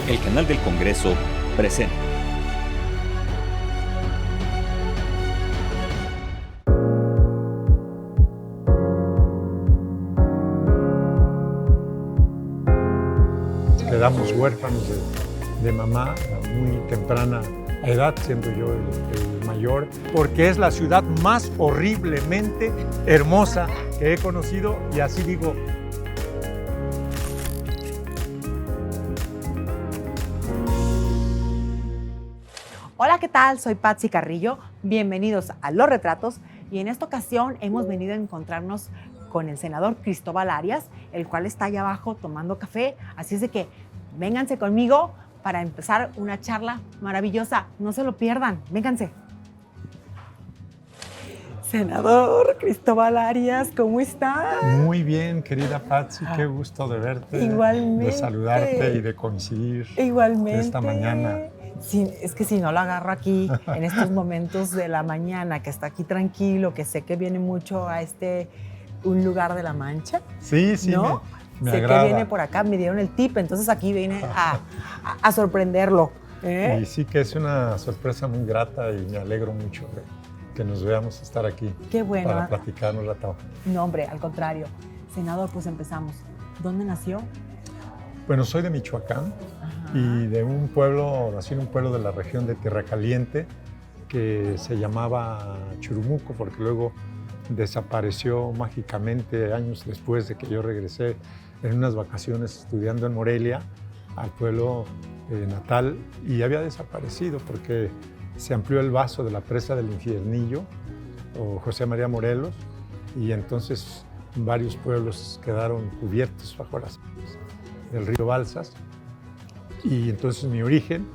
El canal del Congreso presenta. Quedamos huérfanos de mamá a muy temprana edad, siendo yo el mayor, porque es la ciudad más horriblemente hermosa que he conocido, y así digo. Hola, ¿qué tal? Soy Patsy Carrillo. Bienvenidos a Los Retratos, y en esta ocasión hemos venido a encontrarnos con el senador Cristóbal Arias, el cual está allá abajo tomando café. Así es de que vénganse conmigo para empezar una charla maravillosa. No se lo pierdan, vénganse. Senador Cristóbal Arias, ¿cómo está? Muy bien, querida Patsy, qué gusto de verte, Igualmente. de saludarte y de coincidir Igualmente. esta mañana. Sí, es que si no lo agarro aquí en estos momentos de la mañana, que está aquí tranquilo, que sé que viene mucho a un lugar de La Mancha. Sí, ¿no? me sé agrada. Que viene por acá, me dieron el tip, entonces aquí vine a sorprenderlo. Y sí que es una sorpresa muy grata y me alegro mucho de que nos veamos estar aquí. Qué bueno. Para platicar un rato. No, hombre, al contrario. Senador, pues empezamos. ¿Dónde nació? Bueno, soy de Michoacán. Ajá. Y de nací en un pueblo de la región de Tierra Caliente que se llamaba Churumuco, porque luego desapareció mágicamente años después de que yo regresé en unas vacaciones estudiando en Morelia al pueblo natal, y había desaparecido porque se amplió el vaso de la presa del Infiernillo o José María Morelos, y entonces varios pueblos quedaron cubiertos bajo las aguas del río Balsas. Y entonces mi origen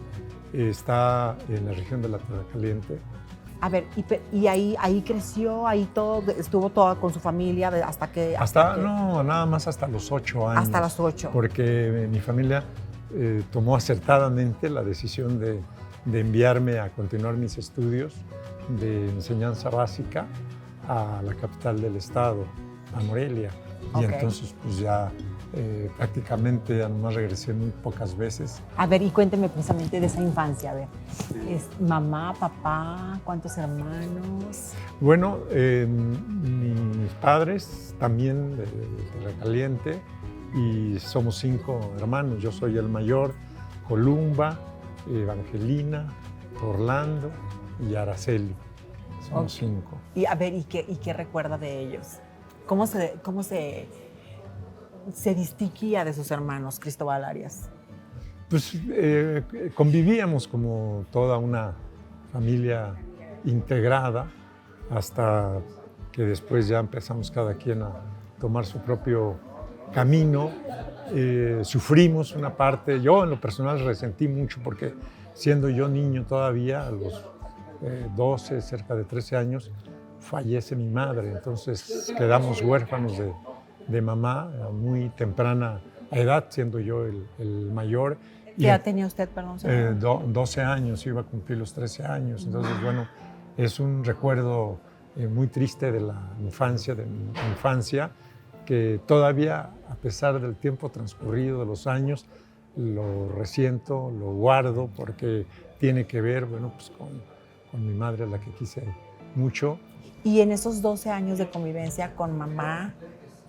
está en la región de la Tierra Caliente. A ver, y ahí creció, ahí estuvo toda con su familia hasta que... No, nada más hasta los 8 años. Hasta los 8. Porque mi familia tomó acertadamente la decisión de enviarme a continuar mis estudios de enseñanza básica a la capital del estado, a Morelia. Y entonces pues ya prácticamente ya nomás regresé muy pocas veces. A ver, y cuénteme precisamente de esa infancia, a ver. ¿Es mamá, papá, cuántos hermanos? Bueno, mis padres también de Tierra Caliente, y somos 5 hermanos. Yo soy el mayor, Columba, Evangelina, Orlando y Araceli. Somos 5. Y a ver, ¿y qué recuerda de ellos? ¿Cómo se distinguía de sus hermanos, Cristóbal Arias? Pues convivíamos como toda una familia integrada, hasta que después ya empezamos cada quien a tomar su propio camino. Sufrimos una parte. Yo en lo personal resentí mucho porque siendo yo niño todavía, a los 12, cerca de 13 años, fallece mi madre. Entonces quedamos huérfanos de mamá a muy temprana edad, siendo yo el mayor. ¿Qué edad tenía usted, perdón? 12 años, iba a cumplir los 13 años. Entonces, bueno, es un recuerdo muy triste de la infancia, de mi infancia, que todavía, a pesar del tiempo transcurrido, de los años, lo resiento, lo guardo, porque tiene que ver, bueno, pues con mi madre, a la que quise mucho. Y en esos 12 años de convivencia con mamá,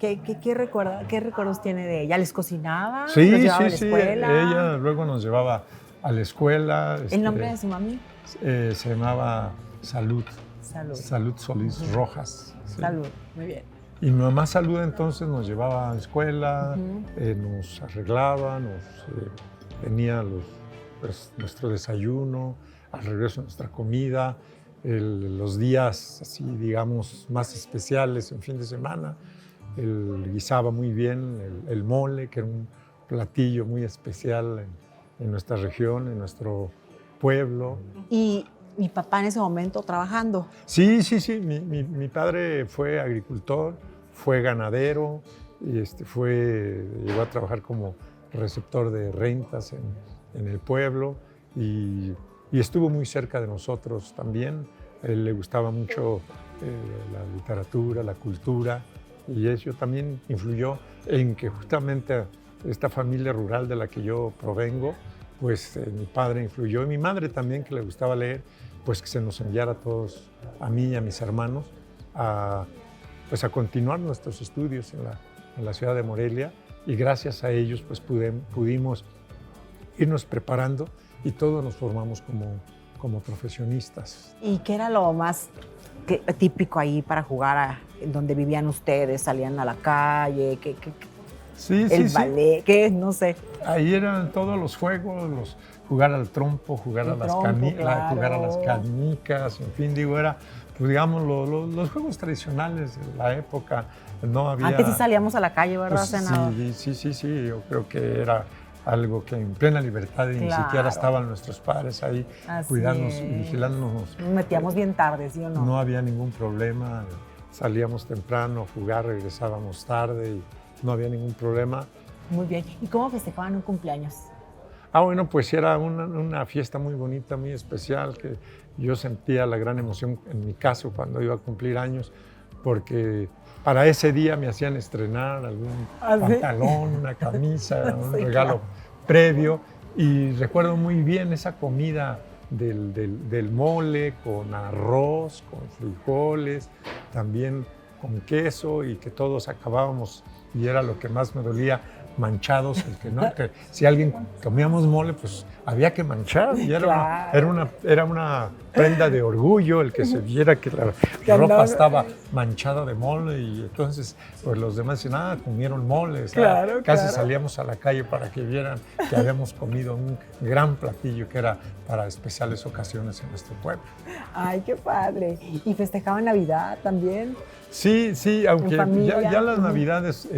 ¿qué recuerdos tiene de ella? ¿Les cocinaba? Sí, ¿Los llevaba a la sí. escuela? Ella luego nos llevaba a la escuela. ¿El nombre de su mami? Se llamaba Salud. Salud Solís Rojas. Sí. Salud, muy bien. Y mi mamá Salud entonces nos llevaba a la escuela, nos arreglaba, tenía nuestro desayuno, al regreso nuestra comida, los días así, digamos, más especiales en fin de semana. Él guisaba muy bien el mole, que era un platillo muy especial en nuestra región, en nuestro pueblo. ¿Y mi papá en ese momento trabajando? Sí. Mi padre fue agricultor, fue ganadero, y llegó a trabajar como receptor de rentas en el pueblo, y estuvo muy cerca de nosotros también. A él le gustaba mucho la literatura, la cultura, y eso también influyó en que justamente esta familia rural de la que yo provengo pues mi padre influyó, y mi madre también, que le gustaba leer, pues que se nos enviara a todos, a mí y a mis hermanos, pues a continuar nuestros estudios en la ciudad de Morelia, y gracias a ellos pues pudimos irnos preparando y todos nos formamos como profesionistas. ¿Y qué era lo más típico ahí para jugar donde vivían ustedes? ¿Salían a la calle? Sí, ¿El ballet? ¿Qué? No sé. Ahí eran todos los juegos, jugar al trompo, jugar a las canicas, en fin, era, pues, digamos, los juegos tradicionales de la época. No había... Antes sí salíamos a la calle, ¿verdad, pues, senador? Sí, yo creo que era algo que en plena libertad, y ni siquiera estaban nuestros padres ahí cuidándonos y vigilándonos. Nos metíamos bien tarde, ¿sí o no? No había ningún problema, salíamos temprano a jugar, regresábamos tarde y no había ningún problema. Muy bien. ¿Y cómo festejaban un cumpleaños? Bueno, pues era una fiesta muy bonita, muy especial, que yo sentía la gran emoción en mi caso cuando iba a cumplir años, porque para ese día me hacían estrenar algún pantalón, una camisa, un regalo previo, y recuerdo muy bien esa comida del mole con arroz, con frijoles, también con queso, y que todos acabábamos, y era lo que más me dolía, manchados, que si alguien comíamos mole, pues había que manchar, y era una prenda de orgullo el que se viera que la ropa estaba manchada de mole, y entonces pues los demás decían, comieron mole, casi salíamos a la calle para que vieran que habíamos comido un gran platillo que era para especiales ocasiones en nuestro pueblo. Ay, qué padre. ¿Y festejaban Navidad también? Sí, aunque ya las Navidades,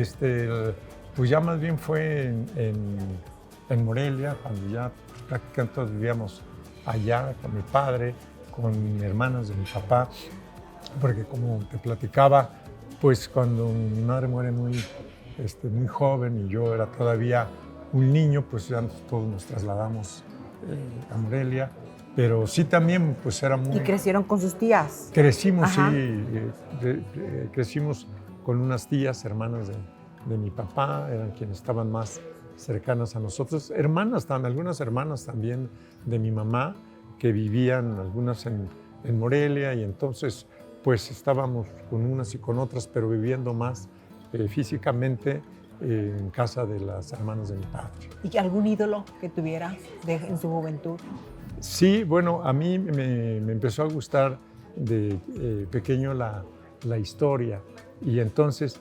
pues ya más bien fue en Morelia, cuando ya prácticamente todos vivíamos allá con mi padre, con hermanos de mi papá, porque como te platicaba, pues cuando mi madre muere muy joven y yo era todavía un niño, pues ya todos nos trasladamos a Morelia, pero sí también pues era muy... ¿Y crecieron con sus tías? Crecimos, sí, crecimos con unas tías, hermanas de mi papá, eran quienes estaban más cercanas a nosotros. Algunas hermanas también de mi mamá, que vivían algunas en Morelia, y entonces pues estábamos con unas y con otras, pero viviendo más físicamente en casa de las hermanas de mi padre. ¿Y algún ídolo que tuviera en su juventud? Sí, bueno, a mí me empezó a gustar de pequeño la historia, y entonces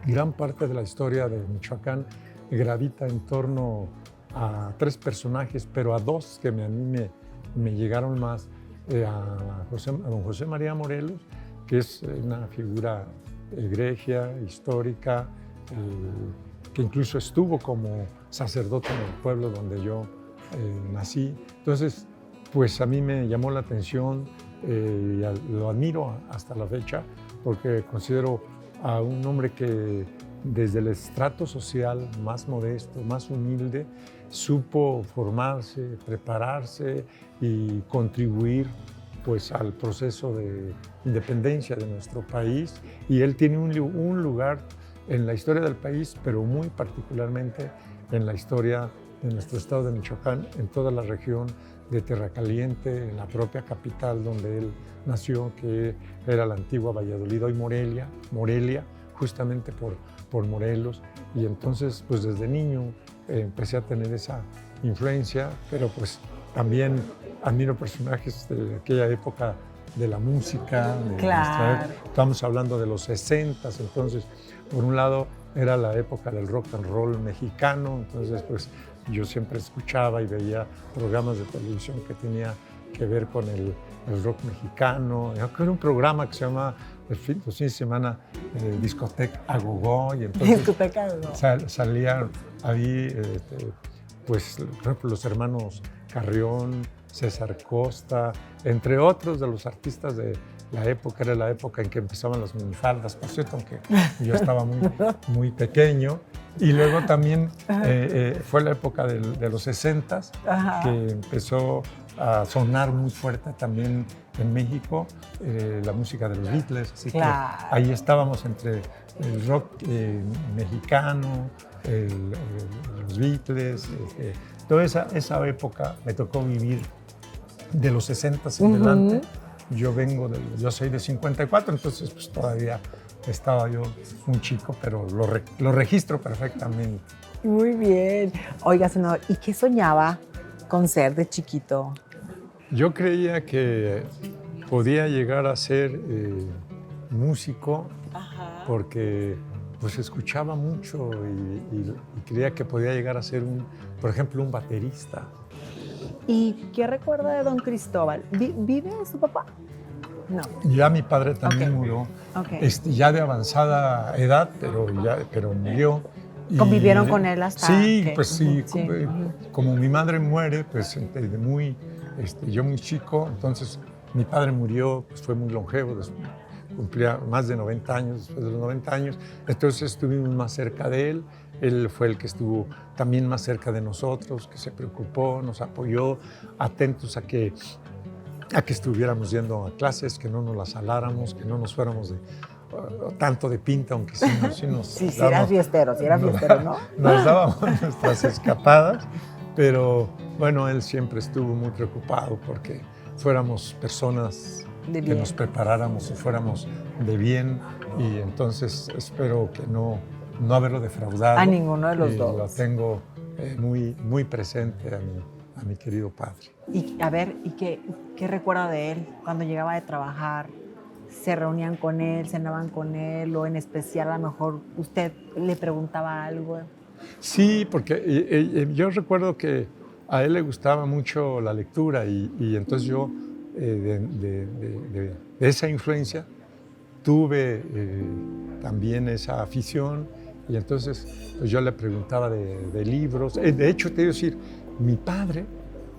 gran parte de la historia de Michoacán gravita en torno a 3 personajes, pero a 2 que a mí me llegaron más, a don José María Morelos, que es una figura egregia, histórica, que incluso estuvo como sacerdote en el pueblo donde yo nací. Entonces, pues a mí me llamó la atención, y lo admiro hasta la fecha, porque considero a un hombre que desde el estrato social más modesto, más humilde, supo formarse, prepararse y contribuir pues al proceso de independencia de nuestro país, y él tiene un lugar en la historia del país, pero muy particularmente en la historia de nuestro estado de Michoacán, en toda la región de Tierracaliente, en la propia capital donde él nació, que era la antigua Valladolid, hoy Morelia, justamente por Morelos. Y entonces, pues desde niño empecé a tener esa influencia, pero pues también admiro personajes de aquella época de la música, estamos hablando de los 60s, entonces por un lado era la época del rock and roll mexicano, entonces pues yo siempre escuchaba y veía programas de televisión que tenía que ver con el rock mexicano. Era un programa que se llama los fines de semana Discoteca a Gogó, y entonces salían ahí pues por ejemplo los hermanos Carrión, César Costa, entre otros de los artistas de la época. Era la época en que empezaban las minifaldas, por cierto, aunque yo estaba muy pequeño. Y luego también fue la época de los 60s, que empezó a sonar muy fuerte también en México la música de los Beatles. Así que ahí estábamos entre el rock mexicano, el los Beatles, toda esa época me tocó vivir de los 60 en adelante. Yo soy de 54, entonces pues todavía estaba yo un chico, pero lo registro perfectamente. Muy bien. Oiga, senador, ¿y qué soñaba con ser de chiquito? Yo creía que podía llegar a ser músico porque pues escuchaba mucho y creía que podía llegar a ser, por ejemplo, un baterista. ¿Y qué recuerda de don Cristóbal? ¿Vive su papá? No. Ya mi padre también murió, ya de avanzada edad, pero murió. ¿Convivieron con él hasta? Sí, pues sí. Como mi madre muere, pues yo muy chico, entonces mi padre murió, pues fue muy longevo, cumplía más de 90 años, después de los 90 años, entonces estuvimos más cerca de él. Él fue el que estuvo también más cerca de nosotros, que se preocupó, nos apoyó, atentos a que estuviéramos yendo a clases, que no nos las saláramos, que no nos fuéramos tanto de pinta, aunque sí nos sí, eran fiesteros, ¿no? Nos dábamos nuestras escapadas, pero bueno, él siempre estuvo muy preocupado porque fuéramos personas que nos preparáramos y fuéramos de bien, y entonces espero que no haberlo defraudado. A ninguno de los dos. Lo tengo muy, muy presente a mi querido padre. Y a ver, ¿y qué recuerda de él cuando llegaba de trabajar? ¿Se reunían con él, cenaban con él, o en especial a lo mejor usted le preguntaba algo? Sí, porque yo recuerdo que a él le gustaba mucho la lectura y entonces yo de esa influencia tuve también esa afición, y entonces pues yo le preguntaba de libros. De hecho, te voy a decir, mi padre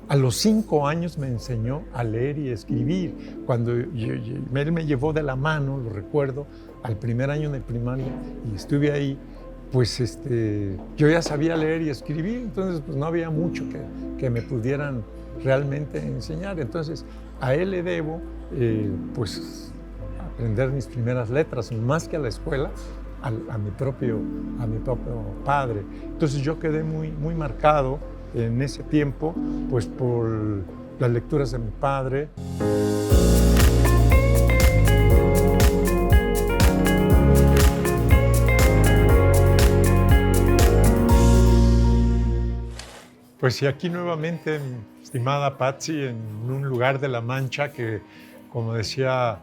a los 5 años me enseñó a leer y escribir. Cuando él me llevó de la mano, lo recuerdo, al primer año de primaria, y estuve ahí, pues yo ya sabía leer y escribir, entonces pues no había mucho que me pudieran realmente enseñar. Entonces a él le debo pues aprender mis primeras letras, más que a la escuela, a mi propio padre. Entonces yo quedé muy, muy marcado en ese tiempo, pues por las lecturas de mi padre. Pues y aquí nuevamente, mi estimada Patsy, en un lugar de La Mancha que, como decía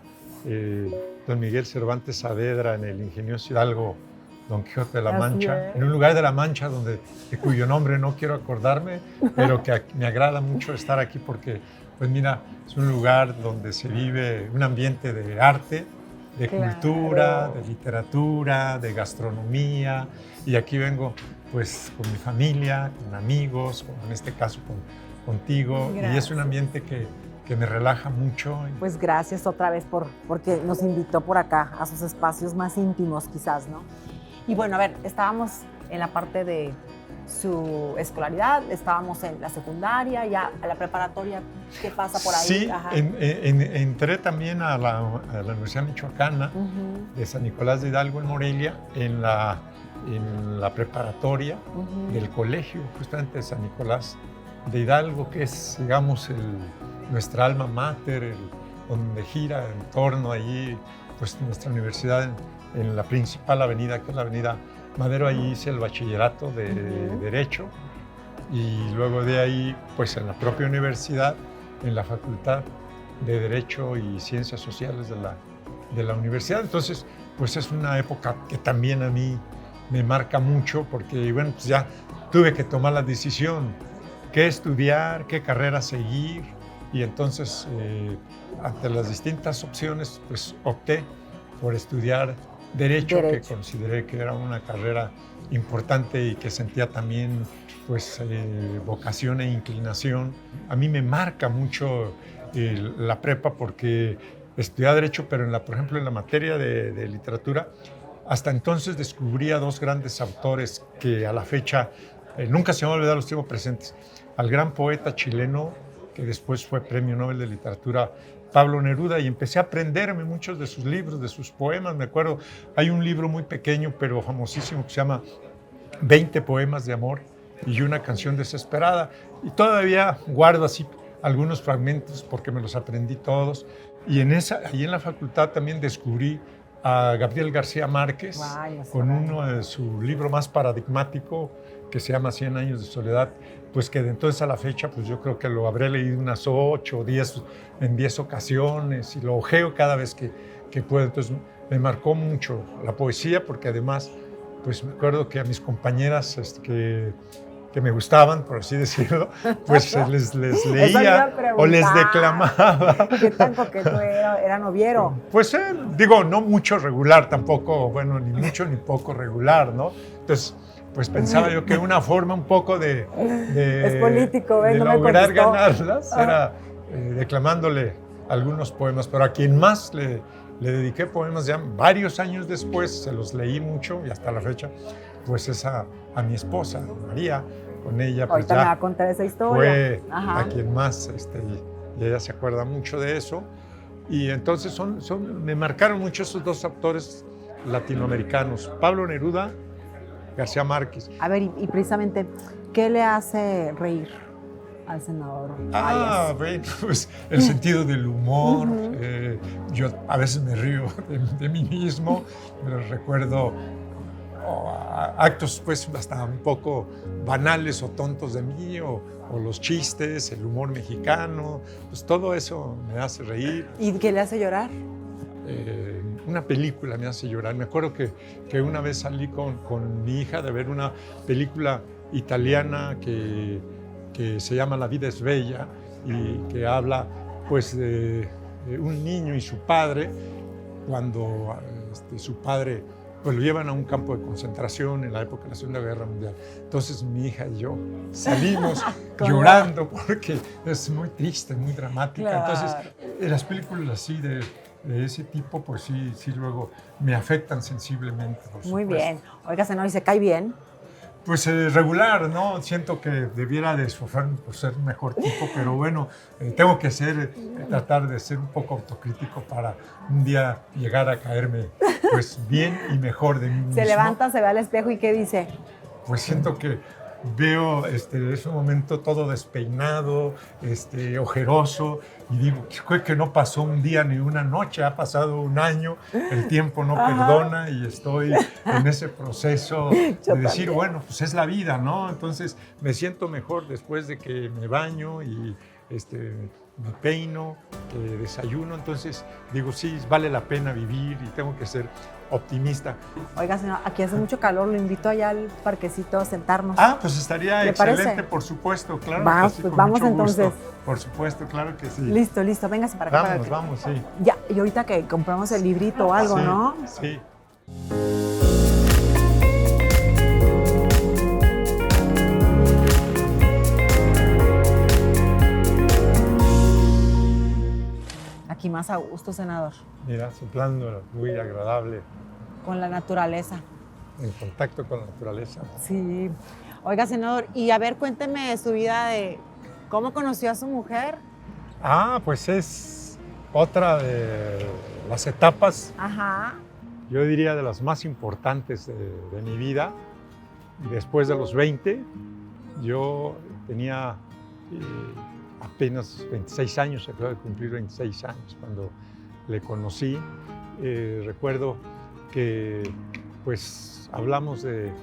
don Miguel Cervantes Saavedra en el ingenioso Hidalgo Don Quijote de la Mancha, en un lugar de La Mancha de cuyo nombre no quiero acordarme, pero que me agrada mucho estar aquí porque, pues mira, es un lugar donde se vive un ambiente de arte, de cultura, de literatura, de gastronomía, y aquí vengo pues con mi familia, con amigos, como en este caso contigo, y es un ambiente que me relaja mucho. Pues gracias otra vez porque nos invitó por acá a sus espacios más íntimos quizás, ¿no? Y bueno, a ver, estábamos en la parte de su escolaridad, estábamos en la secundaria, ya a la preparatoria, ¿qué pasa por ahí? Sí, entré también a la Universidad Michoacana de San Nicolás de Hidalgo en Morelia, en la preparatoria del colegio justamente de San Nicolás de Hidalgo, que es, digamos, nuestra alma mater, donde gira en torno allí, pues nuestra universidad en la principal avenida, que es la avenida Madero. Allí hice el bachillerato de Derecho, y luego de ahí, pues en la propia universidad, en la Facultad de Derecho y Ciencias Sociales de la universidad. Entonces, pues es una época que también a mí me marca mucho, porque bueno, pues ya tuve que tomar la decisión, qué estudiar, qué carrera seguir, y entonces ante las distintas opciones, pues opté por estudiar Derecho, que consideré que era una carrera importante y que sentía también pues vocación e inclinación. A mí me marca mucho la prepa, porque estudié Derecho, pero por ejemplo en la materia de literatura, hasta entonces descubrí a 2 grandes autores que a la fecha nunca se me va a olvidar, los tengo presentes. Al gran poeta chileno, que después fue Premio Nobel de Literatura, Pablo Neruda, y empecé a aprenderme muchos de sus libros, de sus poemas. Me acuerdo, hay un libro muy pequeño pero famosísimo que se llama 20 poemas de amor, y una canción desesperada. Y todavía guardo así algunos fragmentos porque me los aprendí todos. Y ahí en la facultad también descubrí a Gabriel García Márquez con uno de su libro más paradigmático que se llama 100 años de soledad, pues que de entonces a la fecha pues yo creo que lo habré leído unas 8 o 10 en 10 ocasiones y lo ojeo cada vez que puedo. Entonces me marcó mucho la poesía porque además pues me acuerdo que a mis compañeras que me gustaban, por así decirlo, pues les leía o les declamaba. ¿Qué tan coqueto era noviero? Pues digo, no mucho regular tampoco, bueno, ni mucho ni poco regular, ¿no? Entonces, pues pensaba yo que una forma un poco de es político, de no lograr ganarlas era declamándole algunos poemas, pero a quien más le dediqué poemas ya varios años después, se los leí mucho y hasta la fecha, pues es a mi esposa, María. Con ella, pues ahorita ya me va a contar esa historia. Fue a quien más, y ella se acuerda mucho de eso. Y entonces me marcaron mucho esos dos autores latinoamericanos, Pablo Neruda, García Márquez. A ver, y precisamente, ¿qué le hace reír al senador Arias? Bueno, pues el sentido del humor. Yo a veces me río de mí mismo, pero recuerdo actos pues hasta un poco banales o tontos de mí, o los chistes, el humor mexicano, pues todo eso me hace reír. ¿Y qué le hace llorar? Una película me hace llorar. Me acuerdo que una vez salí con mi hija de ver una película italiana que se llama La vida es bella y que habla pues de un niño y su padre cuando su padre pues lo llevan a un campo de concentración en la época de la Segunda Guerra Mundial. Entonces mi hija y yo salimos llorando porque es muy triste, muy dramática. Claro. Entonces las películas así de ese tipo, pues sí luego me afectan sensiblemente. Muy bien. Oiga, senador, ¿y se cae bien? Pues regular, ¿no? Siento que debiera de esforzarme por ser un mejor tipo, pero bueno, tengo que tratar de ser un poco autocrítico para un día llegar a caerme pues bien y mejor de mí mismo. Se levanta, se ve al espejo y ¿qué dice? Pues siento que veo en ese momento todo despeinado, ojeroso, y digo, que no pasó un día ni una noche, ha pasado un año, el tiempo no perdona y estoy en ese proceso de decir, bueno, pues es la vida, ¿no? Entonces me siento mejor después de que me baño y me peino, desayuno, entonces digo, sí, vale la pena vivir y tengo que ser optimista. Oiga, señor, aquí hace mucho calor, lo invito allá al parquecito a sentarnos. Pues estaría excelente, parece? Por supuesto, claro. Vamos, pues vamos entonces. Gusto. Por supuesto, claro que sí. Listo, véngase para acá. Vamos, sí. Ya, y ahorita que compramos el librito o algo, sí, ¿no? Sí. Aquí más a gusto, senador. Mira, soplando, muy agradable. Con la naturaleza. En contacto con la naturaleza. Sí. Oiga, senador, y a ver, cuénteme su vida de cómo conoció a su mujer. Pues es otra de las etapas, yo diría de las más importantes de mi vida. Después de los 20, yo tenía apenas 26 años, acabo de cumplir 26 años cuando le conocí. Recuerdo que pues hablamos de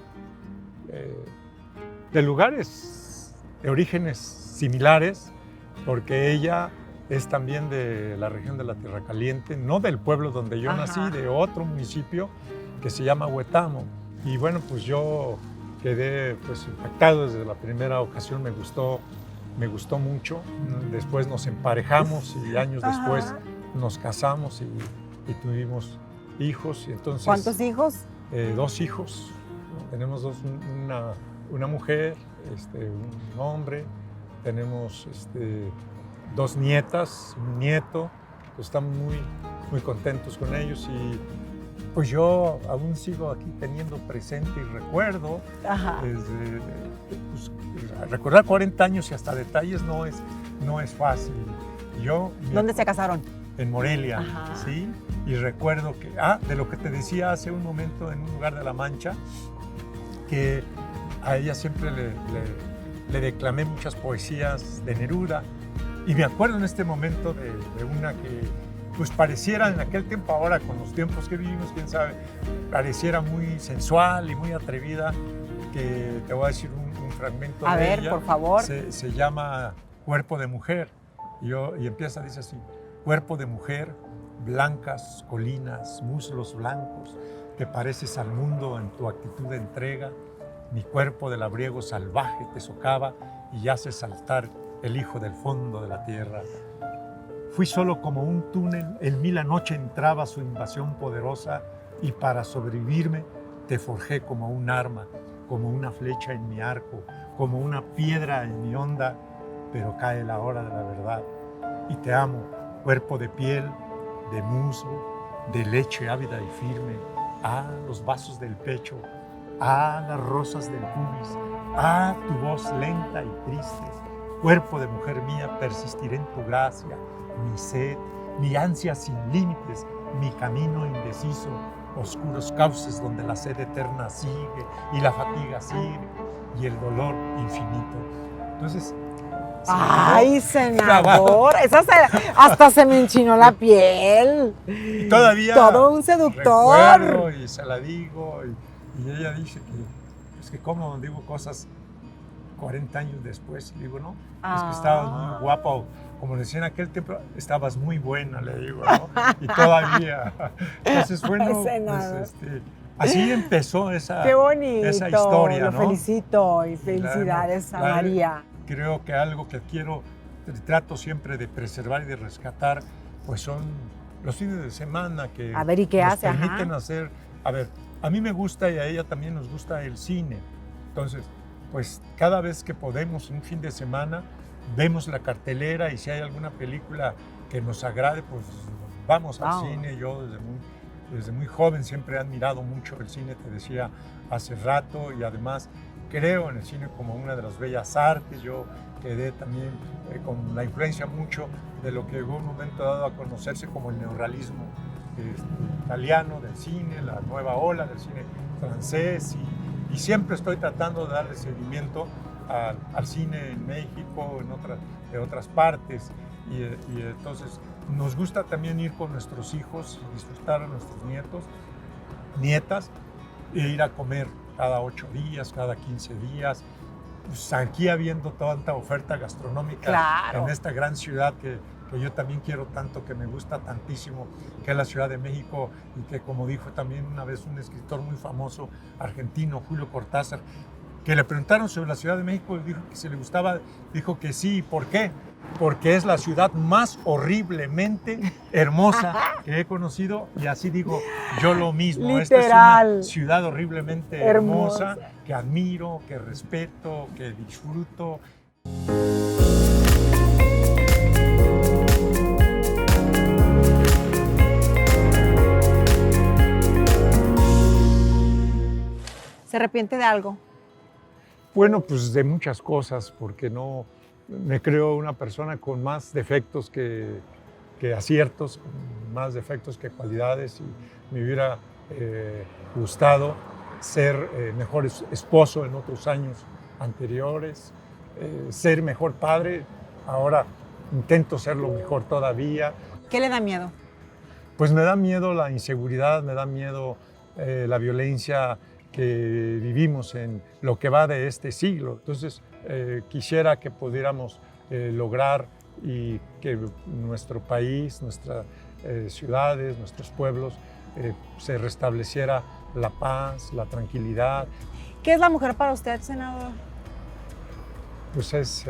lugares de orígenes similares, porque ella es también de la región de la Tierra Caliente, no del pueblo donde yo nací, de otro municipio que se llama Huetamo. Y bueno, pues yo quedé pues impactado desde la primera ocasión, me gustó mucho. Después nos emparejamos y años después nos casamos y tuvimos hijos. Y entonces, ¿cuántos hijos? 2 hijos. Tenemos una mujer, un hombre. Tenemos 2 nietas, un nieto. Estamos muy contentos con ellos y pues yo aún sigo aquí teniendo presente y recuerdo. Recordar 40 años y hasta detalles no es fácil. ¿Dónde se casaron? En Morelia, ¿sí? Y recuerdo que, de lo que te decía hace un momento en un lugar de La Mancha, que a ella siempre le declamé muchas poesías de Neruda. Y me acuerdo en este momento de una que pues pareciera en aquel tiempo, ahora con los tiempos que vivimos, quién sabe, pareciera muy sensual y muy atrevida, que te voy a decir un fragmento A de ver, ella. por favor. Se llama Cuerpo de Mujer y empieza, dice así: cuerpo de mujer, blancas colinas, muslos blancos, te pareces al mundo en tu actitud de entrega, mi cuerpo de labriego salvaje te socava y hace saltar el hijo del fondo de la tierra. Fui solo como un túnel, en mí la noche entraba su invasión poderosa y para sobrevivirme te forjé como un arma, como una flecha en mi arco, como una piedra en mi onda, pero cae la hora de la verdad. Y te amo, cuerpo de piel, de musgo, de leche ávida y firme, los vasos del pecho, las rosas del pubis, tu voz lenta y triste. Cuerpo de mujer mía, persistiré en tu gracia, mi sed, mi ansia sin límites, mi camino indeciso, oscuros cauces donde la sed eterna sigue y la fatiga sigue y el dolor infinito. Entonces, ¡ay, senador! Hasta se me enchinó la piel. Y todavía todo un seductor. Recuerdo y se la digo y ella dice que es que como digo cosas 40 años después, y digo, no, es que estabas muy guapa, como decía en aquel tiempo, estabas muy buena, le digo, ¿no? Y todavía. Entonces, bueno, pues, así empezó esa, qué bonito, esa historia, lo ¿no? felicito y felicidades a María. Creo que algo que trato siempre de preservar y de rescatar, pues son los fines de semana que a ver, ¿y qué nos hace? permiten hacer. A ver, a mí me gusta y a ella también nos gusta el cine. Entonces, pues cada vez que podemos, un fin de semana, vemos la cartelera y si hay alguna película que nos agrade, pues vamos al cine. Yo desde muy joven siempre he admirado mucho el cine, te decía hace rato, y además creo en el cine como una de las bellas artes. Yo quedé también con la influencia mucho de lo que en un momento dado a conocerse como el neorrealismo italiano del cine, la nueva ola del cine francés, y siempre estoy tratando de darle seguimiento al cine en México, en otras partes, y entonces nos gusta también ir con nuestros hijos, disfrutar a nuestros nietas, e ir a comer cada 8 días, cada 15 días, pues aquí habiendo tanta oferta gastronómica. Claro. En esta gran ciudad que yo también quiero tanto, que me gusta tantísimo, que es la Ciudad de México, y que, como dijo también una vez un escritor muy famoso argentino, Julio Cortázar, que le preguntaron sobre la Ciudad de México y dijo que si le gustaba, dijo que sí. ¿Por qué? Porque es la ciudad más horriblemente hermosa que he conocido, y así digo yo lo mismo. Literal. Esta es una ciudad horriblemente hermosa, que admiro, que respeto, que disfruto. ¿Se arrepiente de algo? Bueno, pues de muchas cosas, porque no me creo una persona con más defectos que aciertos, con más defectos que cualidades, y me hubiera gustado ser mejor esposo en otros años anteriores, ser mejor padre. Ahora intento serlo mejor todavía. ¿Qué le da miedo? Pues me da miedo la inseguridad, me da miedo la violencia que vivimos en lo que va de este siglo. Entonces, quisiera que pudiéramos lograr y que nuestro país, nuestras ciudades, nuestros pueblos, se restableciera la paz, la tranquilidad. ¿Qué es la mujer para usted, senador? Pues es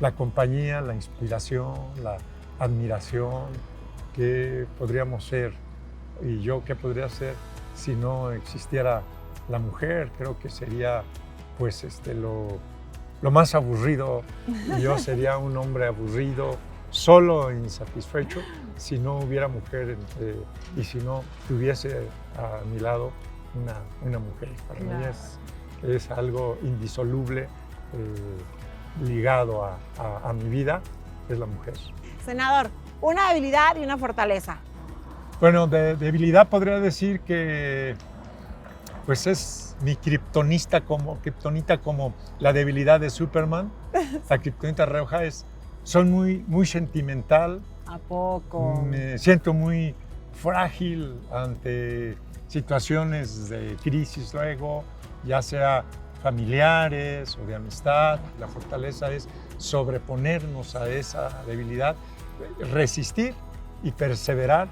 la compañía, la inspiración, la admiración. ¿Qué podríamos ser? Y yo, ¿qué podría ser si no existiera la mujer? Creo que sería pues lo más aburrido. Yo sería un hombre aburrido, solo e insatisfecho, si no hubiera mujer y si no tuviese a mi lado una mujer. Para mí es algo indisoluble, ligado a mi vida, es la mujer. Senador, una debilidad y una fortaleza. Bueno, de debilidad podría decir que pues es mi kriptonita como la debilidad de Superman. La kriptonita roja soy muy sentimental. ¿A poco? Me siento muy frágil ante situaciones de crisis luego, ya sea familiares o de amistad. La fortaleza es sobreponernos a esa debilidad, resistir y perseverar,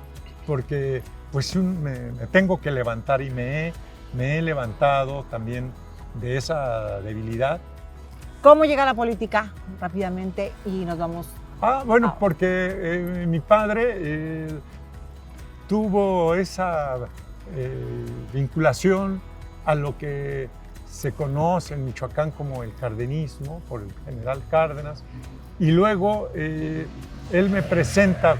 porque pues me tengo que levantar y me he levantado también de esa debilidad. ¿Cómo llega a la política? Rápidamente y nos vamos. Bueno, porque mi padre tuvo esa vinculación a lo que se conoce en Michoacán como el cardenismo, por el general Cárdenas, y luego él me presenta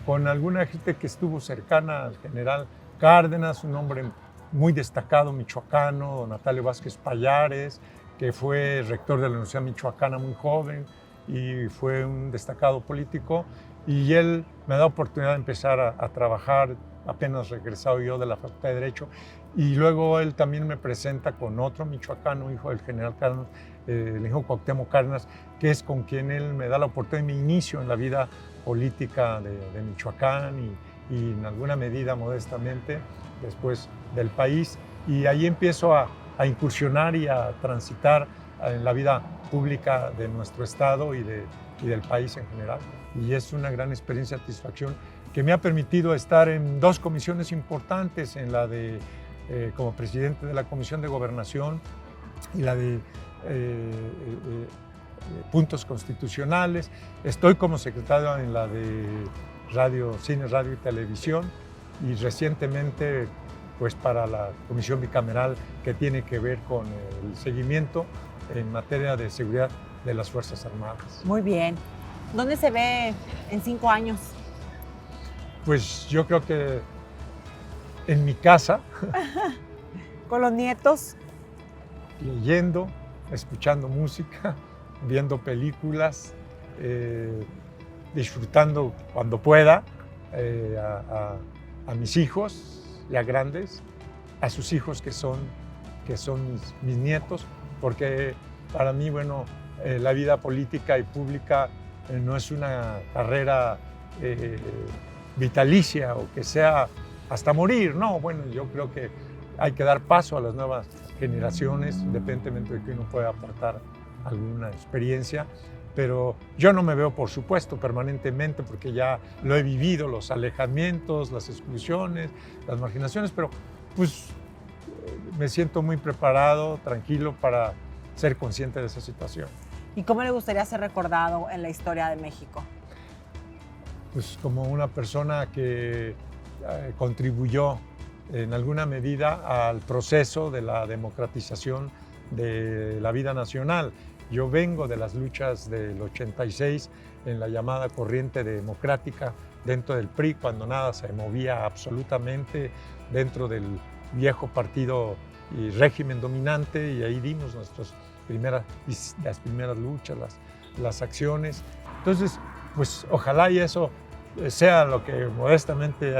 con alguna gente que estuvo cercana al general Cárdenas, un hombre muy destacado michoacano, don Natalio Vázquez Pallares, que fue rector de la Universidad Michoacana muy joven y fue un destacado político, y él me da oportunidad de empezar a trabajar, apenas regresado yo de la Facultad de Derecho, y luego él también me presenta con otro michoacano, hijo del general Cárdenas, el hijo Cuauhtémoc Cárdenas, que es con quien él me da la oportunidad de mi inicio en la vida política de Michoacán y en alguna medida modestamente después del país, y ahí empiezo a incursionar y a transitar en la vida pública de nuestro estado y del país en general. Y es una gran experiencia de satisfacción que me ha permitido estar en dos comisiones importantes, en la de como presidente de la Comisión de Gobernación y la de puntos constitucionales. Estoy como secretario en la de Cine, Radio y Televisión, y recientemente pues para la Comisión Bicameral que tiene que ver con el seguimiento en materia de seguridad de las Fuerzas Armadas. Muy bien. ¿Dónde se ve en 5 años? Pues yo creo que en mi casa. ¿Con los nietos? Leyendo, escuchando música, viendo películas, disfrutando cuando pueda a mis hijos ya grandes, a sus hijos que son mis nietos, porque para mí, bueno, la vida política y pública no es una carrera vitalicia o que sea hasta morir, no, bueno, yo creo que hay que dar paso a las nuevas generaciones, independientemente de que uno pueda aportar alguna experiencia, pero yo no me veo, por supuesto, permanentemente, porque ya lo he vivido, los alejamientos, las exclusiones, las marginaciones, pero pues me siento muy preparado, tranquilo para ser consciente de esa situación. ¿Y cómo le gustaría ser recordado en la historia de México? Pues como una persona que contribuyó en alguna medida al proceso de la democratización de la vida nacional. Yo vengo de las luchas del 86 en la llamada corriente democrática dentro del PRI, cuando nada se movía absolutamente dentro del viejo partido y régimen dominante, y ahí dimos las primeras luchas, las acciones. Entonces, pues ojalá y eso sea lo que modestamente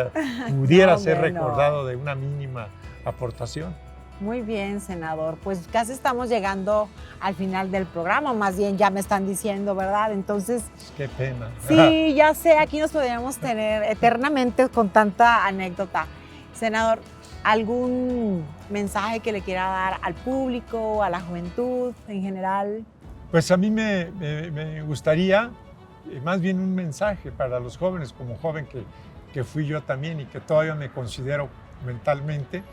pudiera ser recordado de una mínima aportación. Muy bien, senador. Pues casi estamos llegando al final del programa, más bien ya me están diciendo, ¿verdad? Entonces... Qué pena. Sí, ya sé, aquí nos podríamos tener eternamente con tanta anécdota. Senador, ¿algún mensaje que le quiera dar al público, a la juventud en general? Pues a mí me gustaría, más bien un mensaje para los jóvenes, como joven que fui yo también y que todavía me considero mentalmente,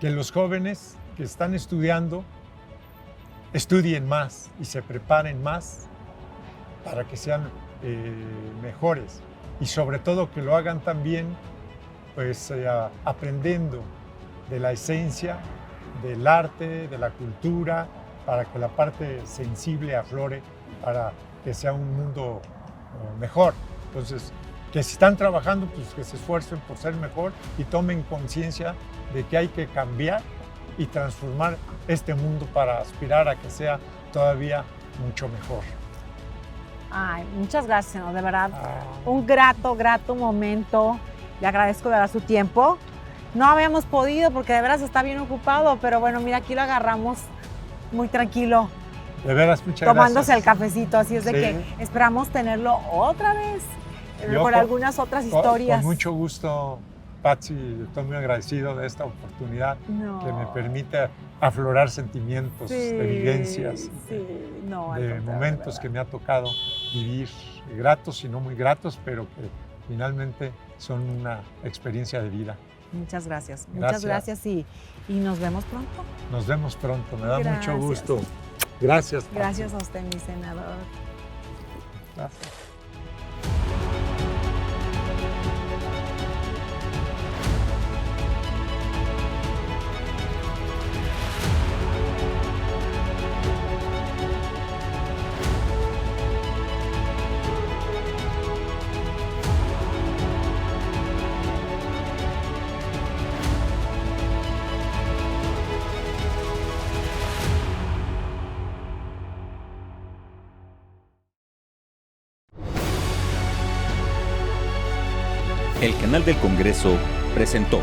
que los jóvenes que están estudiando estudien más y se preparen más para que sean mejores, y sobre todo que lo hagan también pues aprendiendo de la esencia del arte, de la cultura, para que la parte sensible aflore, para que sea un mundo mejor. Entonces, que si están trabajando, pues que se esfuercen por ser mejor y tomen conciencia de que hay que cambiar y transformar este mundo para aspirar a que sea todavía mucho mejor. Ay, muchas gracias, senador, de verdad. Un grato momento. Le agradezco de verdad su tiempo No habíamos podido porque de veras está bien ocupado, pero bueno, mira, aquí lo agarramos muy tranquilo, De veras, muchas tomándose el gracias. cafecito, así es de Sí. que esperamos tenerlo otra vez Yo con algunas otras historias. Con mucho gusto, Patsy, estoy muy agradecido de esta oportunidad No. que me permite aflorar sentimientos, de vivencias, sí, no, al de contrario, momentos de que verdad. me ha tocado vivir, gratos y no muy gratos, pero que finalmente son una experiencia de vida. Muchas gracias, Gracias. muchas gracias y nos vemos pronto. Nos vemos pronto, me da mucho Gracias. gusto. Gracias, Patsy. Gracias a usted, mi senador. Gracias. El canal del Congreso presentó